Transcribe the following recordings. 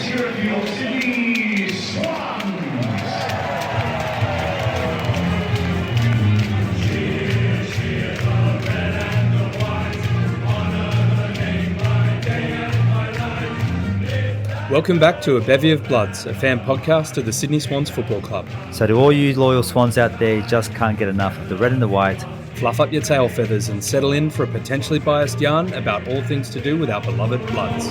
here at your Sydney Swans. Welcome back to A Bevy of Bloods, a fan podcast of the Sydney Swans Football Club. So to all you loyal Swans out there, you just can't get enough of the red and the white. Fluff up your tail feathers and settle in for a potentially biased yarn about all things to do with our beloved Bloods.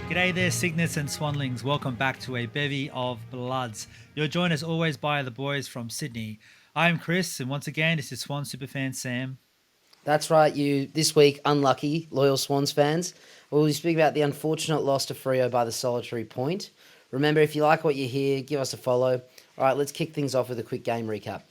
G'day there, Cygnets and Swanlings. Welcome back to A Bevy of Bloods. You're joined as always by the boys from Sydney. I'm Chris, and once again, this is Swan Superfan Sam. That's right, you this week unlucky loyal Swans fans. We'll speak about the unfortunate loss to Freo by the solitary point. Remember, if you like what you hear, give us a follow. All right, let's kick things off with a quick game recap.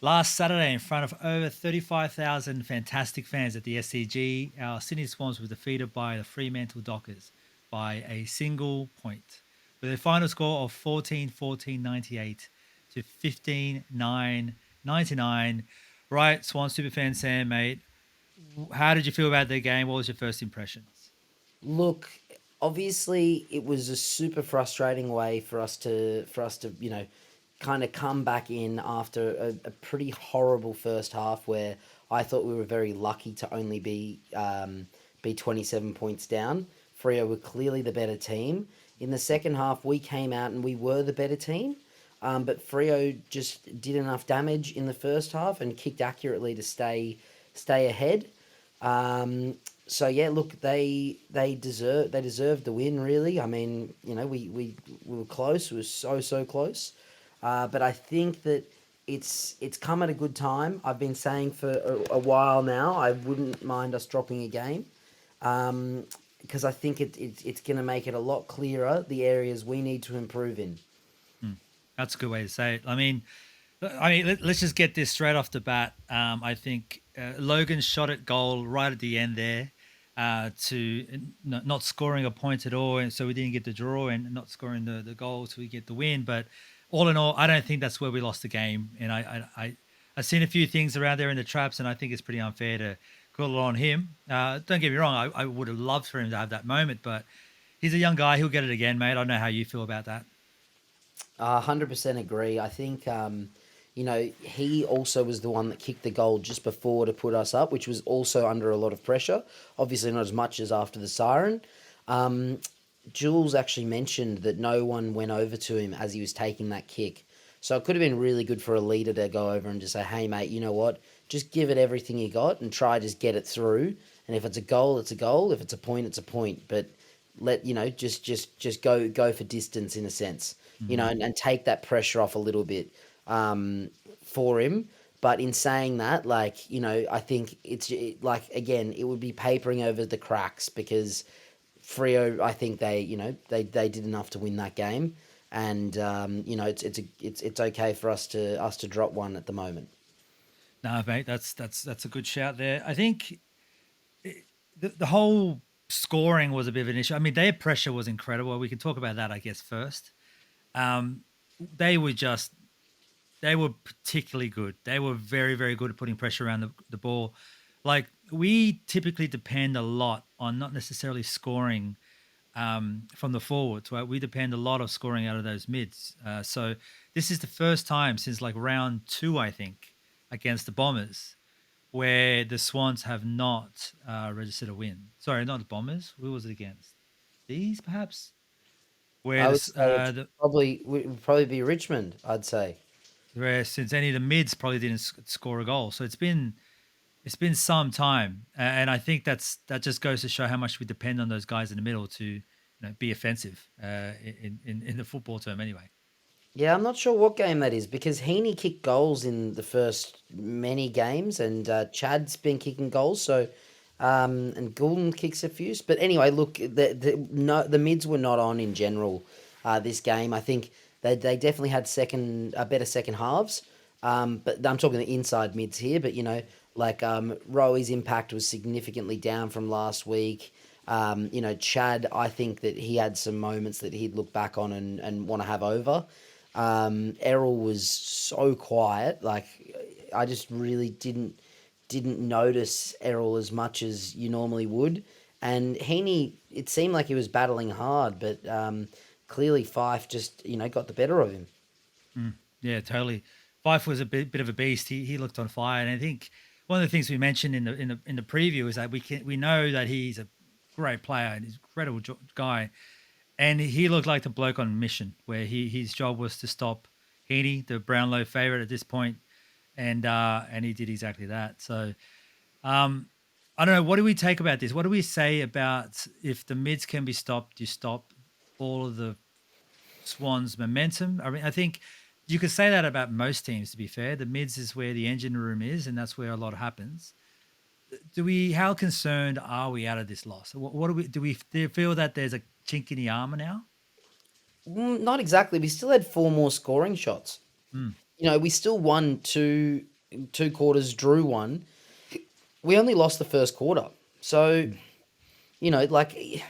Last Saturday, in front of over 35,000 fantastic fans at the SCG, our Sydney Swans were defeated by the Fremantle Dockers by a single point, with a final score of 14-14-98 to 15-9-99. Right, Swan Superfan Sam, mate, how did you feel about the game? What was your first impressions? Look, obviously it was a super frustrating way for us to kind of come back in after a pretty horrible first half where I thought we were very lucky to only be 27 points down. Freo were clearly the better team. In the second half, we came out and we were the better team, but Freo just did enough damage in the first half and kicked accurately to stay ahead. So yeah, look, they deserved the win. Really, I mean, you know, we were close. We were so close, but I think that it's come at a good time. I've been saying for a while now I wouldn't mind us dropping a game. Because I think it's going to make it a lot clearer, the areas we need to improve in. That's a good way to say it. I mean, let's just get this straight off the bat. I think Logan's shot at goal right at the end there to not scoring a point at all, and so we didn't get the draw, and not scoring the goal so we get the win. But all in all, I don't think that's where we lost the game. And I've seen a few things around there in the traps, and I think it's pretty unfair to call it on him. Don't get me wrong, I would have loved for him to have that moment, but he's a young guy. He'll get it again, mate. I don't know how you feel about that. 100% agree. I think, he also was the one that kicked the goal just before to put us up, which was also under a lot of pressure. Obviously not as much as after the siren. Jules actually mentioned that no one went over to him as he was taking that kick. So it could have been really good for a leader to go over and just say, hey, mate, you know what? Just give it everything you got and try just get it through. And if it's a goal, it's a goal. If it's a point, it's a point. But just go for distance in a sense, and take that pressure off a little bit for him. But in saying that, I think it would be papering over the cracks because Freo, I think they did enough to win that game. And it's okay for us to drop one at the moment. No, mate, that's a good shout there. I think the whole scoring was a bit of an issue. I mean, their pressure was incredible. We can talk about that, I guess, first. They were particularly good. They were very, very good at putting pressure around the ball. Like, we typically depend a lot on not necessarily scoring from the forwards, right? We depend a lot of scoring out of those mids. So this is the first time since like round 2, I think, against the Bombers, where the Swans have not registered a win. Sorry, not the Bombers. Who was it against? These, perhaps? Where would probably be Richmond, I'd say. Where since any of the mids probably didn't score a goal. So it's been some time, and I think that just goes to show how much we depend on those guys in the middle to be offensive in the football term anyway. Yeah, I'm not sure what game that is because Heaney kicked goals in the first many games, and Chad's been kicking goals. So, and Goulden kicks a few. But anyway, look, the mids were not on in general this game. I think they definitely had better second halves. But I'm talking the inside mids here. But Rowe's impact was significantly down from last week. Chad, I think that he had some moments that he'd look back on and want to have over. Errol was so quiet. Like I just really didn't notice Errol as much as you normally would. And Heaney, it seemed like he was battling hard, but clearly Fife just got the better of him. Yeah, totally. Fife was a bit of a beast. He looked on fire, and I think one of the things we mentioned in the preview is that we know that he's a great player and he's an incredible guy, and he looked like the bloke on mission where his job was to stop Heaney, the Brownlow favorite at this point, and he did exactly that. So I don't know. What do we take about this? What do we say about if the mids can be stopped? You stop all of the Swans' momentum. I mean, I think you could say that about most teams. To be fair, the mids is where the engine room is, and that's where a lot happens. How concerned are we out of this loss? What do we feel that there's a chink in the armor now? Not exactly. We still had 4 more scoring shots. We still won two quarters, drew one. We only lost the first quarter. So, like,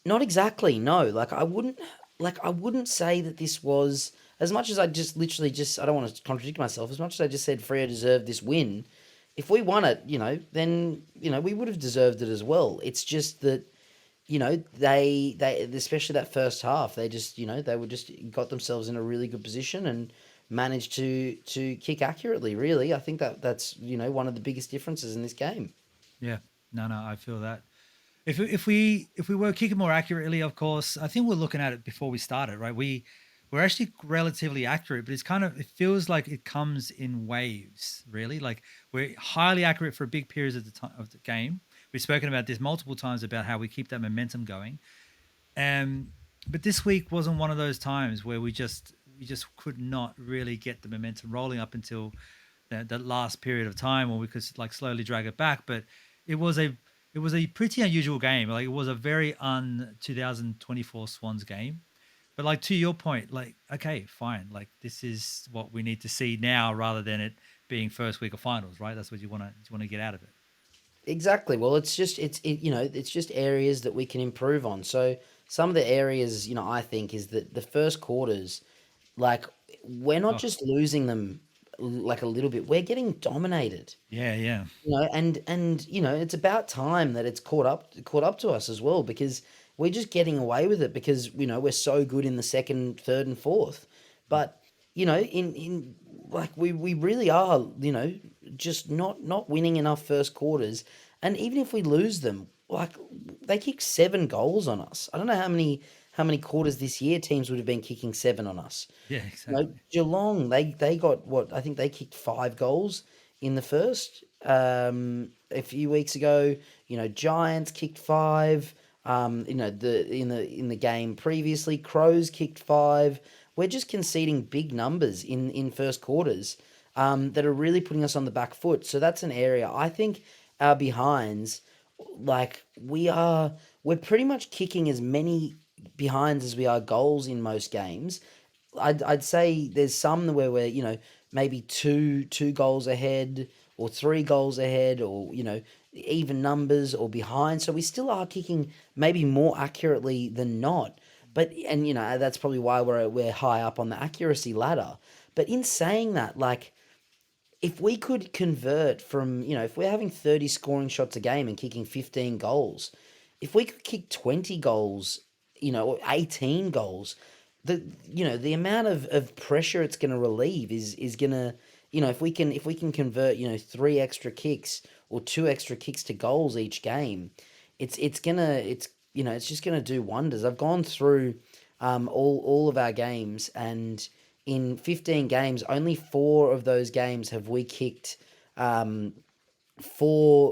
not exactly. No, I wouldn't say that this was, as much as I just literally I don't want to contradict myself, as much as I just said Freo deserved this win. If we won it, then we would have deserved it as well. It's just that, they especially that first half, they just they were just got themselves in a really good position and managed to kick accurately. Really, I think that's one of the biggest differences in this game. Yeah, no, I feel that. If we were kicking more accurately, of course, I think we're looking at it before we started, right? We're actually relatively accurate, but it feels like it comes in waves, really. Like we're highly accurate for big periods of the game. We've spoken about this multiple times about how we keep that momentum going. But this week wasn't one of those times where we just could not really get the momentum rolling up until that last period of time, or we could slowly drag it back. But it was a pretty unusual game. Like it was a very 2024 Swans game. But to your point, okay, fine. This is what we need to see now rather than it being first week of finals, right? That's what you want to get out of it. Exactly. Well, it's just areas that we can improve on. So some of the areas, I think is that the first quarters, we're not just losing them a little bit. We're getting dominated. Yeah. And it's about time that it's caught up to us as well, because we're just getting away with it because we're so good in the second, third, and fourth. But in we really are just not winning enough first quarters. And even if we lose them, they kicked 7 goals on us. I don't know how many quarters this year teams would have been kicking 7 on us. Yeah, exactly. Geelong, they got what I think they kicked 5 goals in the first. A few weeks ago, Giants kicked 5. In the game previously, Crows kicked 5. We're just conceding big numbers in first quarters that are really putting us on the back foot. So that's an area I think our behinds, we're pretty much kicking as many behinds as we are goals in most games. I'd say there's some where we're maybe two goals ahead or 3 goals ahead, or even numbers or behind. So we still are kicking maybe more accurately than not. But that's probably why we're high up on the accuracy ladder. But in saying that, if we could convert from, if we're having 30 scoring shots a game and kicking 15 goals, if we could kick 20 goals, or 18 goals, the amount of pressure it's going to relieve is going to, if we can convert, 3 extra kicks or 2 extra kicks to goals each game, it's just gonna do wonders. I've gone through all of our games, and in 15 games, only 4 of those games have we kicked 4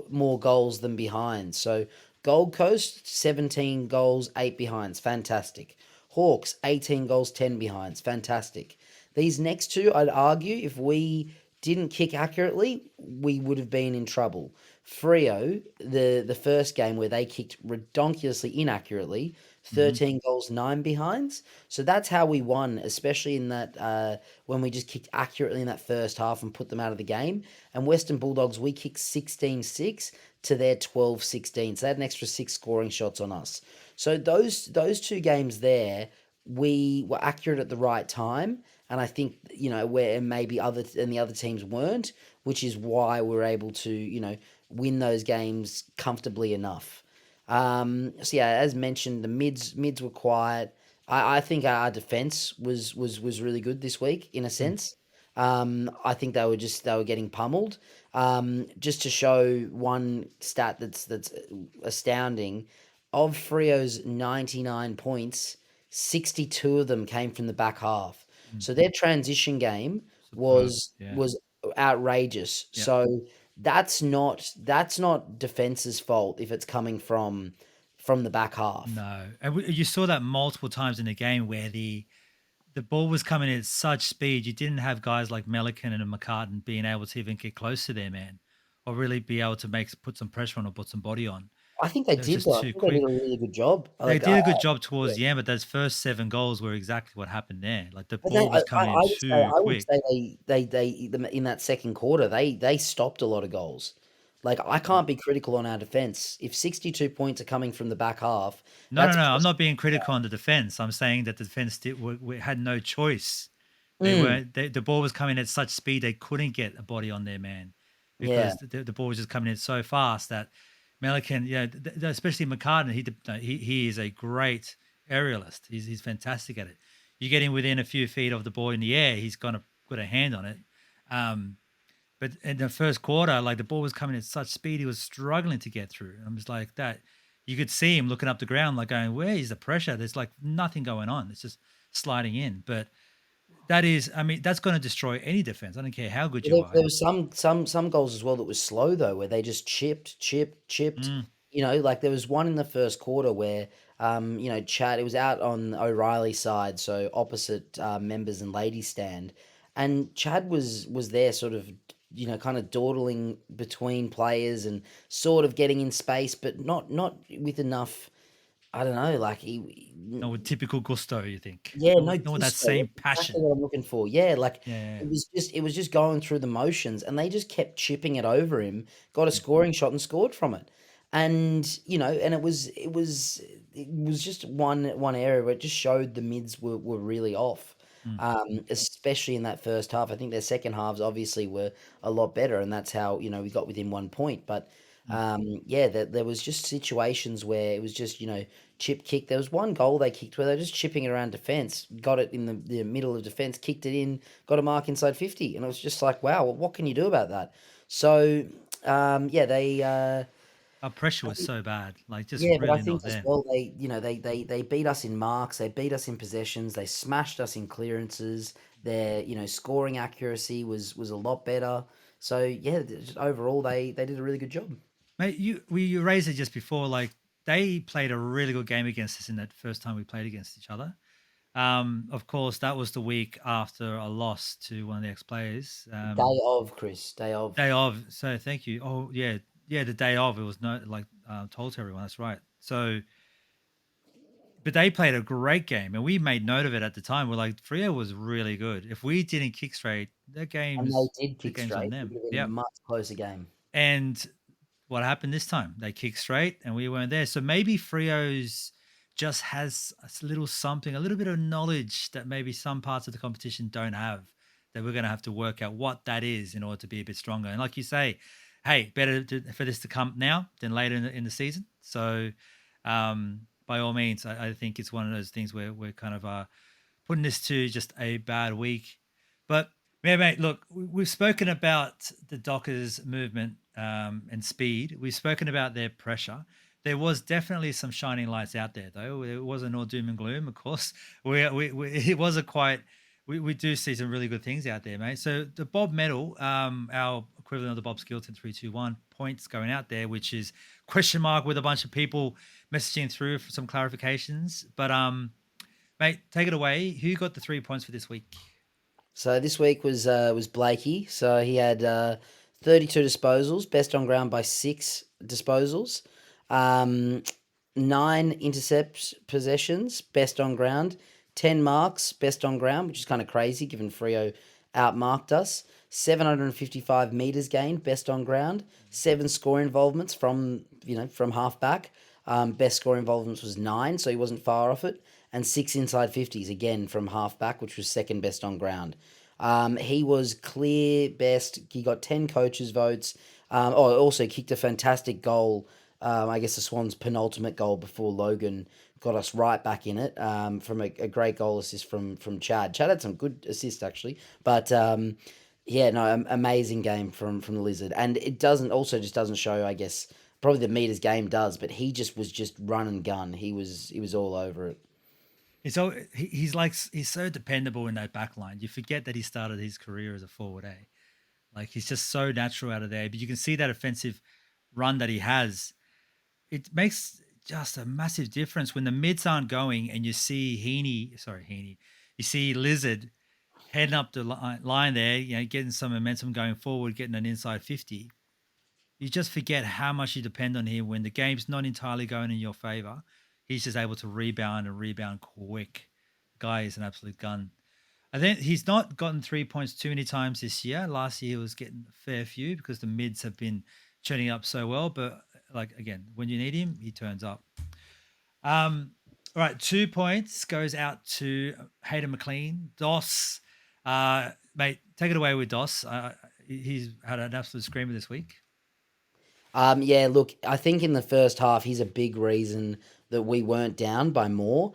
more goals than behind. So Gold Coast, 17 goals, 8 behinds, fantastic. Hawks, 18 goals, 10 behinds, fantastic. These next 2, I'd argue, if we didn't kick accurately, we would have been in trouble. Freo, the first game where they kicked redonkulously inaccurately, 13 goals, 9 behinds. So that's how we won, especially in that when we just kicked accurately in that first half and put them out of the game. And Western Bulldogs, we kicked 16-6 to their 12-16. So they had an extra 6 scoring shots on us. So those 2 games there, we were accurate at the right time, and I think where maybe the other teams weren't, which is why we're able to win those games comfortably enough. So yeah, as mentioned, the mids were quiet. I think our defense was really good this week in a Mm. sense. I think they were getting pummeled. Just to show one stat that's astounding, of Frio's 99 points, 62 of them came from the back half. Mm. So their transition game Superb. Yeah. was outrageous. Yeah. So that's not defense's fault if it's coming from the back half. No, and you saw that multiple times in the game where the ball was coming in at such speed. You didn't have guys like Melican and McCartan being able to even get close to their man, or really be able to put some pressure on or put some body on. I think they It was did just though. I too think they did quick. a really good job. They Like did a good job yeah. towards the end, but those first 7 goals were exactly what happened there. Like the But they, ball was coming in too I would quick. say in that second quarter they stopped a lot of goals. Like I can't be critical on our defense if 62 points are coming from the back half. No, no, That's no. I'm not being critical on the defense. I'm saying that the defense had no choice. They Mm, weren't. The ball was coming at such speed they couldn't get a body on their man yeah, because the ball was just coming in so fast that Melican, especially McCartan, he is a great aerialist. He's fantastic at it. You get him within a few feet of the ball in the air, he's gonna put a hand on it. Um, but in the first quarter, like the ball was coming at such speed, he was struggling to get through. And I was like that. You could see him looking up the ground, like going, "Where is the pressure?" There's like nothing going on. It's just sliding in. But that is, I mean, that's going to destroy any defense. I don't care how good you are. there was some goals as well that was slow though, where they just chipped. Mm, Like there was one in the first quarter where Chad, it was out on O'Reilly's side, so opposite members and ladies stand, and Chad was there, sort of kind of dawdling between players and sort of getting in space, but not with enough. I don't know, like no, with typical gusto, you think? yeah, No, no no, with that gusto. same That's exactly passion. what I'm looking for. Yeah, like Yeah, yeah, it was just going through the motions, and they just kept chipping it over him. Got a yeah. scoring shot and scored from it, and it was just one area where it just showed the mids were really off. Mm, Especially in that first half. I think their second halves obviously were a lot better, and that's how we got within 1 point. But mm, yeah, there was just situations where it was just chip kick. There was one goal they kicked where they're just chipping it around defense, got it in the middle of defense, kicked it in, got a mark inside 50, and it was just like, wow, what can you do about that? So yeah, our pressure was so bad, like just yeah, but I really think not as there. well they beat us in marks, they beat us in possessions, they smashed us in clearances. Their scoring accuracy was a lot better. So yeah, just overall they did a really good job. Mate, you raised it just before. Like they played a really good game against us in that first time we played against each other. Of course, that was the week after a loss to one of the ex-players. Day of, Chris, day of. Day of. So thank you. Oh yeah, yeah. The day of, it was told to everyone. That's right. So, but they played a great game, and we made note of it at the time. We're like, Frio was really good. If we didn't kick straight, And they did the kick game's on straight. It them. would have been a Yep. much closer game. And what happened this time? They kicked straight, and we weren't there. So maybe Frio's just has a little something, a little bit of knowledge that maybe some parts of the competition don't have. That we're going to have to work out what that is in order to be a bit stronger. And like you say, hey, for this to come now than later in the season. So, by all means, I think it's one of those things where we're kind of putting this to just a bad week. But yeah, mate, look, we've spoken about the Dockers movement and speed. We've spoken about their pressure. There was definitely some shining lights out there, though. It wasn't all doom and gloom, of course. It was a quite. We do see some really good things out there, mate. So the Bob Medal, our equivalent of the Bob Skilton 321 points going out there, which is question mark with a bunch of people messaging through for some clarifications. But mate, take it away. Who got the 3 points for this week? So this week was Blakey. So he had 32 disposals, best on ground by 6 disposals. 9 intercepts possessions, best on ground. 10 marks, best on ground, which is kind of crazy given Frio outmarked us. 755 meters gained, best on ground. 7 score involvements from half back. Best score involvements was 9, so he wasn't far off it. and 6 inside 50s again from halfback, which was second best on ground. He was clear best. He got 10 coaches' votes. Also kicked a fantastic goal. I guess the Swans' penultimate goal before Logan got us right back in it from a great goal assist from Chad. Chad had some good assists actually, but yeah, no, amazing game from the Lizard, and it doesn't show. I guess probably the meters game does, but he just was just run and gun. He was all over it. He's so dependable in that back line. You forget that he started his career as a forward A. Like he's just so natural out of there. But you can see that offensive run that he has. It makes just a massive difference when the mids aren't going and you see Heaney, you see Lizard heading up the line there, getting some momentum going forward, getting an inside 50. You just forget how much you depend on him when the game's not entirely going in your favor. He's just able to rebound quick. Guy is an absolute gun. I think he's not gotten 3 points too many times this year. Last year he was getting a fair few because the mids have been turning up so well. But like again, when you need him, he turns up. All right, 2 points goes out to Hayden McLean. Doss, mate, take it away with Doss. He's had an absolute screamer this week. Yeah, look, I think in the first half, he's a big reason that we weren't down by more.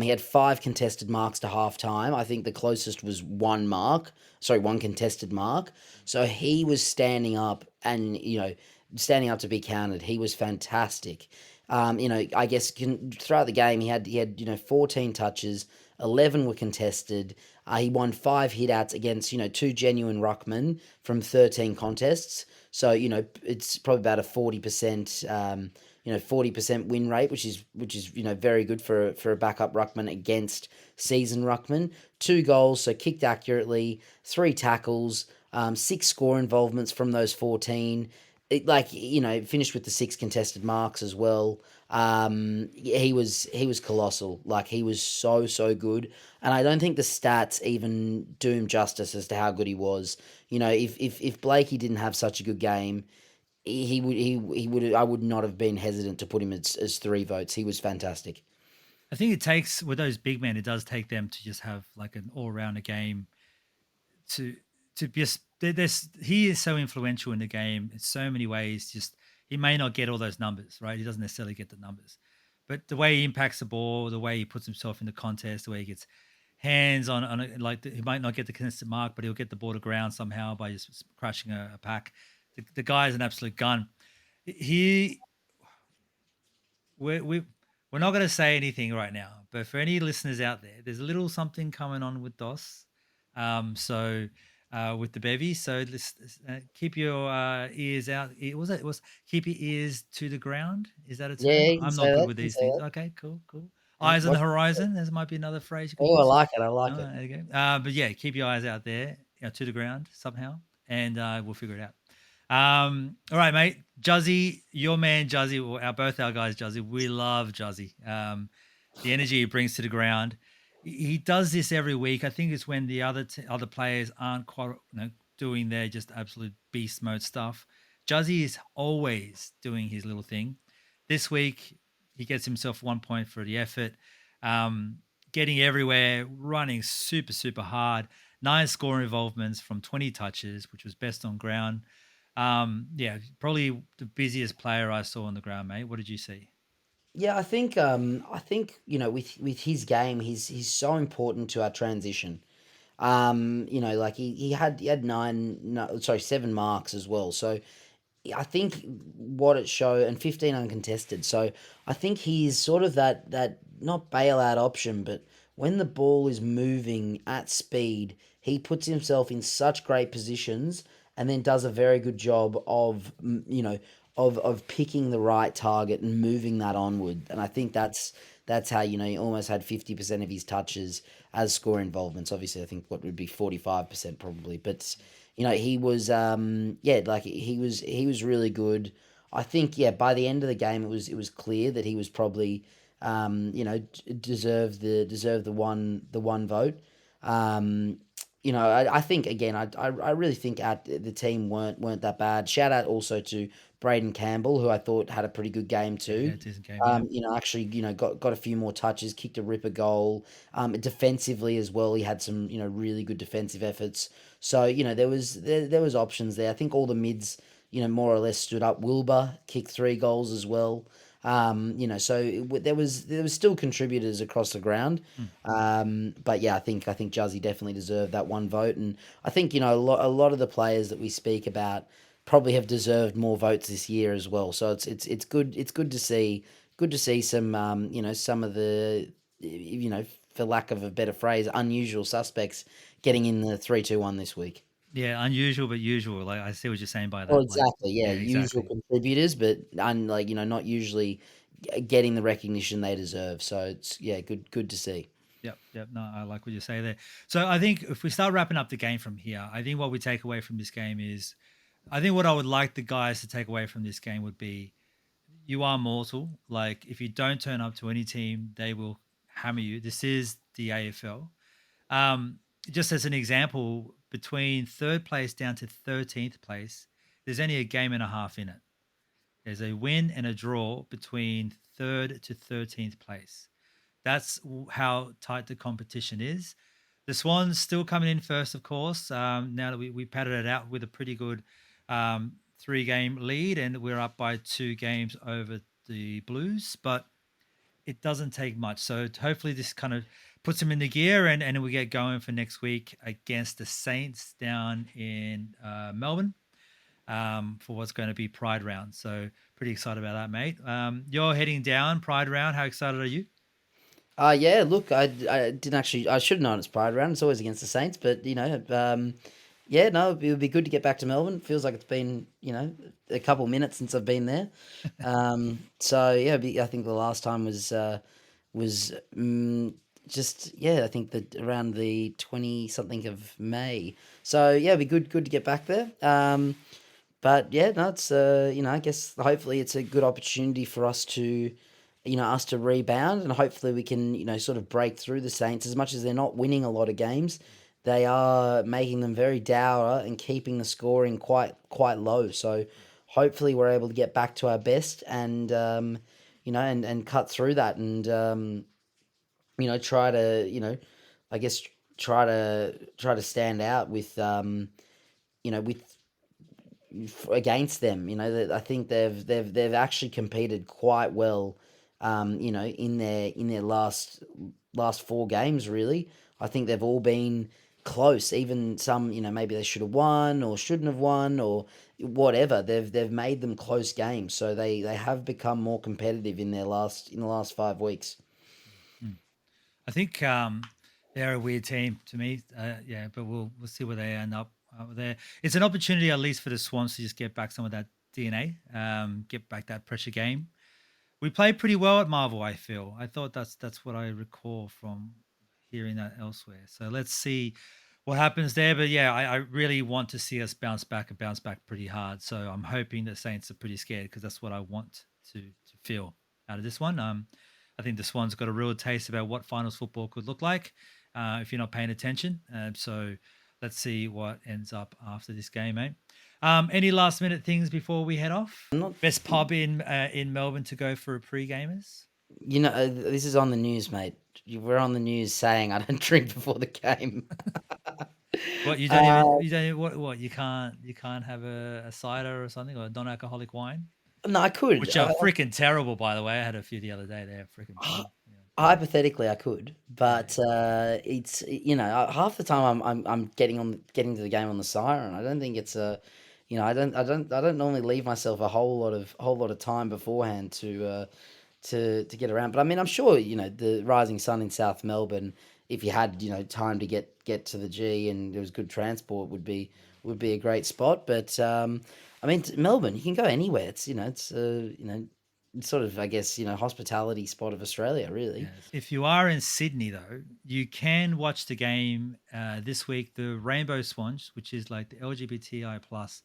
He had 5 contested marks to half time. I think the closest was one contested mark. So he was standing up and, standing up to be counted. He was fantastic. I guess throughout the game, he had 14 touches, 11 were contested. He won 5 hit-outs against, 2 genuine ruckmen from 13 contests. So, it's probably about a 40%, 40% win rate, which is very good for a backup ruckman against seasoned ruckman. 2 goals, so kicked accurately, 3 tackles, 6 score involvements from those 14. Finished with the 6 contested marks as well. He was colossal. Like he was so good, and I don't think the stats even do him justice as to how good he was. If Blakey didn't have such a good game, he would I would not have been hesitant to put him as 3 votes. He was fantastic. I think it takes with those big men, it does take them to just have like an all-rounder game to just he is so influential in the game in so many ways. Just he may not get all those numbers, right? He doesn't necessarily get the numbers, but the way he impacts the ball, the way he puts himself in the contest, the way he gets hands on it, he might not get the contested mark, but he'll get the ball to ground somehow by just crashing a pack. The guy is an absolute gun. He we're not going to say anything right now, but for any listeners out there, there's a little something coming on with Doss. With the bevy. So let's keep your ears out. It was keep your ears to the ground. Is that a term? Yeah, you can I'm say not good that. with You can these say things. that. Okay, cool. Yeah, Eyes on the horizon. There might be another phrase you could Oh, I use. like it. I like it. There you go. But yeah, keep your eyes out there, to the ground somehow, and we'll figure it out. All right, mate. Juzzy, your man Juzzy, both our guys Juzzy. We love Juzzy. The energy he brings to the ground. He does this every week. I think it's when the other players aren't quite doing their just absolute beast mode stuff. Juzzy is always doing his little thing. This week, he gets himself 1 point for the effort. Getting everywhere, running super, super hard. 9 score involvements from 20 touches, which was best on ground. Probably the busiest player I saw on the ground, mate. What did you see? Yeah, I think with his game, he's so important to our transition. Like he had 9, no, sorry, 7 marks as well. So I think what it showed, and 15 uncontested. So I think he's sort of that not bailout option, but when the ball is moving at speed, he puts himself in such great positions and then does a very good job of of picking the right target and moving that onward. And I think that's how he almost had 50% of his touches as score involvements. Obviously, I think what would be 45% probably, but he was he was really good. I think by the end of the game it was clear that he was probably deserved the one vote. I think again, I really think the team weren't that bad. Shout out also to Braden Campbell, who I thought had a pretty good game Yeah, too. decent game. Yeah. Actually, got a few more touches, kicked a ripper goal. Defensively as well, he had some really good defensive efforts. So there was options there. I think all the mids more or less stood up. Wilbur kicked 3 goals as well. So there was still contributors across the ground. Mm. But yeah, I think Juzzy definitely deserved that one vote, and I think a lot of the players that we speak about probably have deserved more votes this year as well. So it's good to see some some of the for lack of a better phrase, unusual suspects getting in the 3-2-1 this week. Yeah, unusual but usual. Like I see what you're saying by Well, that. Like, exactly, yeah, yeah, usual exactly. contributors, but not usually getting the recognition they deserve. So it's good to see. Yep, yep. No, I like what you say there. So I think if we start wrapping up the game from here, I think what we take away from this game is, I think what I would like the guys to take away from this game would be, you are mortal. Like if you don't turn up to any team, they will hammer you. This is the AFL. Um, just as an example, between third place down to 13th place, there's only a game and a half in it. There's a win and a draw between third to 13th place. That's how tight the competition is. The Swans still coming in first, of course. Now that we padded it out with a pretty good 3-game lead, and we're up by 2 games over the Blues, but it doesn't take much. So hopefully this kind of puts them in the gear, and we get going for next week against the Saints down in Melbourne for what's going to be Pride Round. So pretty excited about that, mate. You're heading down Pride Round. How excited are you? Yeah, look, I didn't actually, I should have known it's Pride Round. It's always against the Saints, but, yeah, no, it would be good to get back to Melbourne. Feels like it's been, a couple minutes since I've been there. So, yeah, I think the last time was just, yeah, I think that around the 20 something of May. So, yeah, it'd be good to get back there. But yeah, no, it's I guess hopefully it's a good opportunity for us to rebound, and hopefully we can sort of break through the Saints. As much as they're not winning a lot of games, they are making them very dour and keeping the scoring quite low. So hopefully we're able to get back to our best and and cut through that and try to I guess try to stand out with against them. I think they've actually competed quite well. In their last 4 games, really. I think they've all been close. Even some, maybe they should have won or shouldn't have won or whatever. They've made them close games, so they have become more competitive in the last 5 weeks. Mm. I think they're a weird team to me. Yeah, but we'll see where they end up there. It's an opportunity, at least for the Swans, to just get back some of that DNA, get back that pressure game. We played pretty well at Marvel, I feel. I thought that's what I recall from hearing that elsewhere. So let's see what happens there. But yeah, I really want to see us bounce back and bounce back pretty hard. So I'm hoping the Saints are pretty scared, because that's what I want to feel out of this one. I think the Swans got a real taste about what finals football could look like if you're not paying attention. So let's see what ends up after this game, mate. Any last minute things before we head off? Not, Best pub in Melbourne to go for a pre-gamers? this is on the news, mate. We're on the news saying I don't drink before the game. What you don't Uh, even you don't even, what you can't have a cider or something, or a non-alcoholic wine, no, I could. which are freaking terrible, by the way. I had a few the other day. They're freaking Hy- bad. Yeah. Hypothetically, I could, Yeah. but it's half the time I'm getting to the game on the siren. I don't think it's a, I don't normally leave myself a whole lot of time beforehand to get around. But I mean, I'm sure the rising sun in South Melbourne, if you had time to get to the G and there was good transport, would be a great spot. But I mean, Melbourne, you can go anywhere. It's sort of, I guess, hospitality spot of Australia, really. Yes. If you are in Sydney, though, you can watch the game this week. The Rainbow Swans, which is like the LGBTI plus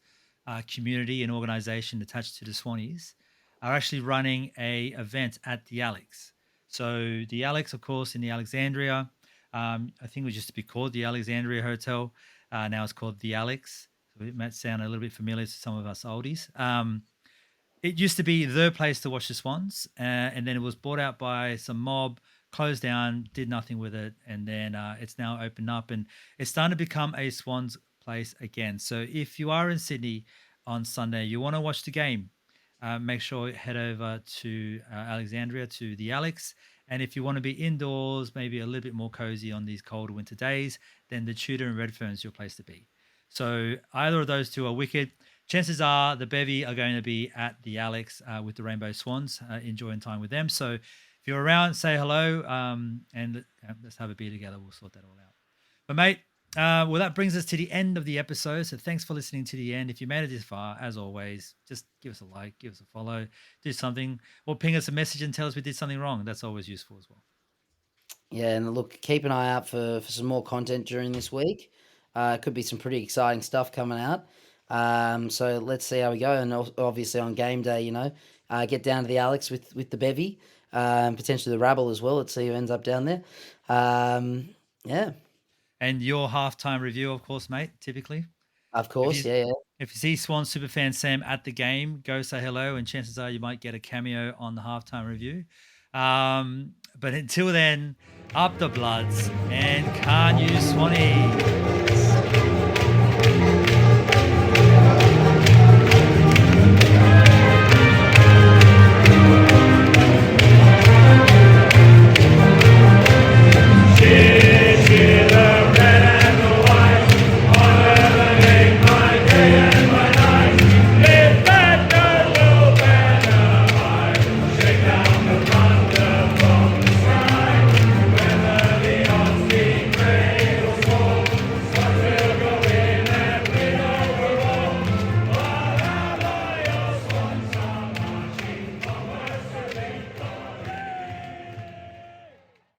community and organization attached to the Swannies, are actually running a event at the Alex. So the Alex, of course, in the Alexandria, I think it was used to be called the Alexandria Hotel. Now it's called the Alex. So it might sound a little bit familiar to some of us oldies. It used to be the place to watch the Swans, and then it was bought out by some mob, closed down, did nothing with it, and then it's now opened up, and it's starting to become a Swans place again. So if you are in Sydney on Sunday, you want to watch the game, make sure you head over to Alexandria to the Alex. And if you want to be indoors, maybe a little bit more cozy on these cold winter days, then the Tudor and Redfern's your place to be. So either of those two are wicked. Chances are the bevy are going to be at the Alex with the Rainbow Swans, enjoying time with them. So if you're around, say hello, and let's have a beer together. We'll sort that all out. But mate, well, that brings us to the end of the episode. So thanks for listening to the end. If you made it this far, as always, just give us a like, give us a follow, do something, or ping us a message and tell us we did something wrong. That's always useful as well. Yeah, and look, keep an eye out for some more content during this week. Could be some pretty exciting stuff coming out. So let's see how we go. And obviously on game day, get down to the Alex with the bevy, potentially the rabble as well. Let's see who ends up down there. Yeah, And your halftime review, of course, mate, typically. of course. Yeah. If you see Swan Superfan Sam at the game, go say hello, and chances are you might get a cameo on the halftime review. But until then, up the Bloods, and can't you, Swanee?